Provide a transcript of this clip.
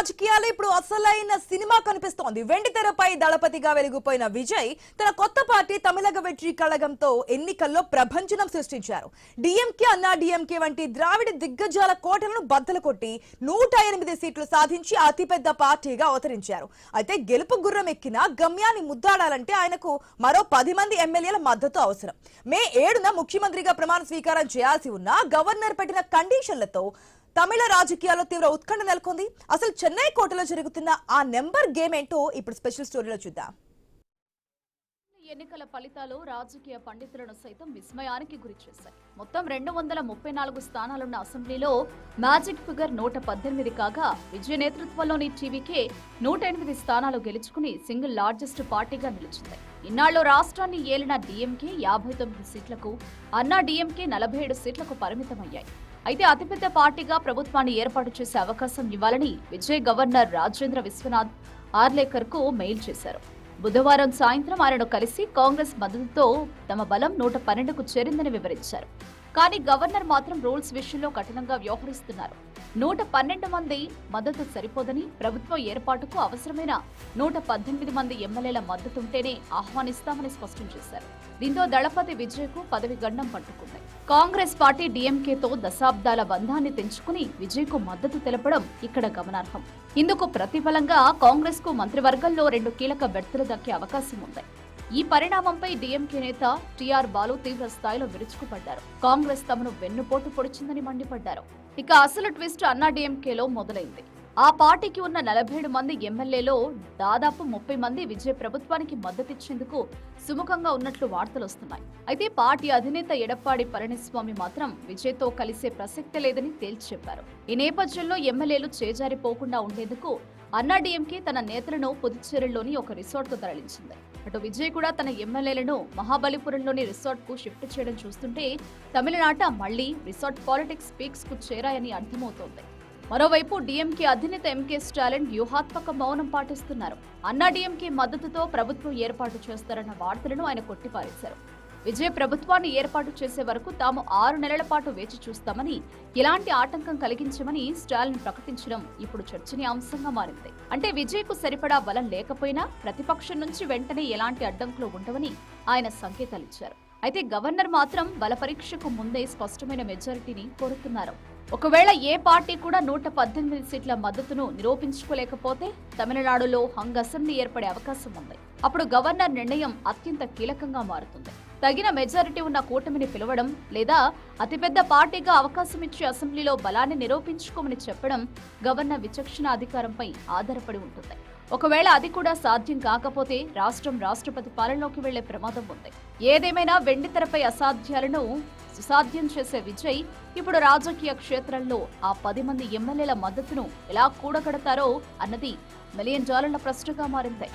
రాజకీయాలు ఇప్పుడు అసలైన సినిమా కనిపిస్తోంది. వెండితెరపై దళపతిగా వెలిగిపోయిన విజయ్ తన కొత్త పార్టీ తమిళగ వెట్రి కళగంతో ఎన్నికల్లో ప్రభంజనం సృష్టించారు. డిఎంకే, అన్నా డిఎంకే వంటి ద్రావిడ దిగ్గజాల కోటలను బద్దలు కొట్టి 108 సీట్లు సాధించి అతిపెద్ద పార్టీగా అవతరించారు. అయితే గెలుపు గుర్రం ఎక్కిన గమ్యాన్ని ముద్దాడాలంటే ఆయనకు మరో 10 మంది ఎమ్మెల్యేల మద్దతు అవసరం. మే 7న ముఖ్యమంత్రిగా ప్రమాణ స్వీకారం చేయాల్సి ఉన్న గవర్నర్ పెట్టిన కండిషన్లతో తమిళ రాజకీయాల్లో తీవ్ర ఉత్కంఠ నెలకొంది. అసలు చెన్నై కోటలో జరుగుతున్న ఆ నెంబర్ గేమ్ ఏంటో ఇప్పుడు స్పెషల్ స్టోరీలో చూద్దాం. ఎన్నికల ఫలితాలు రాజకీయ పండితులను సైతం విస్మయానికి గురిచేశాయి. మొత్తం 234 స్థానాలున్న అసెంబ్లీలో మ్యాజిక్ ఫిగర్ 118 కాగా విజయ్ నేతృత్వంలోని టీవీకే 108 స్థానాలు గెలుచుకుని సింగిల్ లార్జెస్ట్ పార్టీగా నిలిచింది. ఇన్నాళ్లు రాష్ట్రాన్ని ఏలిన డీఎంకే 59 సీట్లకు, అన్నా డీఎంకే 47 సీట్లకు పరిమితమయ్యాయి. అయితే అతిపెద్ద పార్టీగా ప్రభుత్వాన్ని ఏర్పాటు చేసే అవకాశం ఇవ్వాలని విజయ్ గవర్నర్ రాజేంద్ర విశ్వనాథ్ ఆర్లేకర్ కు మెయిల్ చేశారు. బుధవారం సాయంత్రం ఆయనను కలిసి కాంగ్రెస్ మద్దతుతో తమ బలం 112కు చేరిందని వివరించారు. కానీ గవర్నర్ మాత్రం రూల్స్ విషయంలో కఠినంగా వ్యవహరిస్తున్నారు. 112 మంది మద్దతు సరిపోదని, ప్రభుత్వ ఏర్పాటుకు అవసరమైన 118 మంది ఎమ్మెల్యేల మద్దతుంటేనే ఆహ్వానిస్తామని స్పష్టం చేశారు. దీంతో దళపతి విజయ్కు పదవి గండం పట్టుకుంది. కాంగ్రెస్ పార్టీ డీఎంకేతో దశాబ్దాల బంధాన్ని తెంచుకుని విజయ్కు మద్దతు తెలపడం ఇక్కడ గమనార్హం. ఇందుకు ప్రతిఫలంగా కాంగ్రెస్ కు మంత్రివర్గంలో 2 కీలక బెర్తులు దక్కే అవకాశం ఉంది. ఈ పరిణామంపై డీఎంకే నేత టీఆర్ బాలు తీవ్ర స్థాయిలో విరుచుకుపడ్డారు. కాంగ్రెస్ తమను వెన్నుపోటు పొడిచిందని మండిపడ్డారు. ఇక అసలు ట్విస్ట్ అన్నా డీఎంకేలో మొదలైంది. ఆ పార్టీకి ఉన్న 47 మంది ఎమ్మెల్యేలో దాదాపు 30 మంది విజయ్ ప్రభుత్వానికి మద్దతిచ్చేందుకు సుముఖంగా ఉన్నట్లు వార్తలొస్తున్నాయి. అయితే పార్టీ అధినేత ఎడప్పాడి పళనిస్వామి మాత్రం విజయ్తో కలిసే ప్రసక్తే లేదని తేల్చి చెప్పారు. ఈ నేపథ్యంలో ఎమ్మెల్యేలు చేజారిపోకుండా ఉండేందుకు అన్నా డీఎంకే తన నేతలను పుదుచ్చేరిలోని ఒక రిసార్ట్ కు తరలించింది. అటు విజయ్ కూడా తన ఎమ్మెల్యేలను మహాబలిపురంలోని రిసార్ట్ కు షిఫ్ట్ చేయడం చూస్తుంటే తమిళనాట మళ్లీ రిసార్ట్ పాలిటిక్స్ పీక్స్ కు చేరాయని అర్థమవుతోంది. మరోవైపు డీఎంకే అధినేత ఎంకే స్టాలిన్ వ్యూహాత్మక మౌనం పాటిస్తున్నారు. అన్నా డీఎంకే మద్దతుతో ప్రభుత్వం ఏర్పాటు చేస్తారన్న వార్తలను ఆయన కొట్టిపారేశారు. విజయ్ ప్రభుత్వాన్ని ఏర్పాటు చేసే వరకు తాము 6 నెలల పాటు వేచి చూస్తామని, ఎలాంటి ఆటంకం కలిగించమని స్టాలిన్ ప్రకటించడం ఇప్పుడు చర్చనీయాంశంగా మారింది. అంటే విజయ్కు సరిపడా బలం లేకపోయినా ప్రతిపక్షం నుంచి వెంటనే ఎలాంటి అడ్డంకులు ఉండవని ఆయన సంకేతాలిచ్చారు. అయితే గవర్నర్ మాత్రం బల పరీక్షకు ముందే స్పష్టమైన మెజారిటీని కోరుతున్నారు. ఒకవేళ ఏ పార్టీ కూడా 118 సీట్ల మద్దతును నిరూపించుకోలేకపోతే తమిళనాడులో హంగ్ అసెంబ్లీ ఏర్పడే అవకాశం ఉంది. అప్పుడు గవర్నర్ నిర్ణయం అత్యంత కీలకంగా మారుతుంది. తగిన మెజారిటీ ఉన్న కూటమిని పిలవడం లేదా అతిపెద్ద పార్టీగా అవకాశం ఇచ్చే అసెంబ్లీలో బలాన్ని నిరూపించుకోమని చెప్పడం గవర్నర్ విచక్షణ అధికారంపై ఆధారపడి ఉంటుంది. ఒకవేళ అది కూడా సాధ్యం కాకపోతే రాష్ట్రం రాష్ట్రపతి పాలనలోకి వెళ్లే ప్రమాదం ఉంది. ఏదేమైనా వెండితెరపై అసాధ్యాలను సుసాధ్యం చేసే విజయ్ ఇప్పుడు రాజకీయ క్షేత్రంలో ఆ 10 మంది ఎమ్మెల్యేల మద్దతును ఎలా కూడగడతారో అన్నది $1 మిలియన్ ప్రశ్నగా మారింది.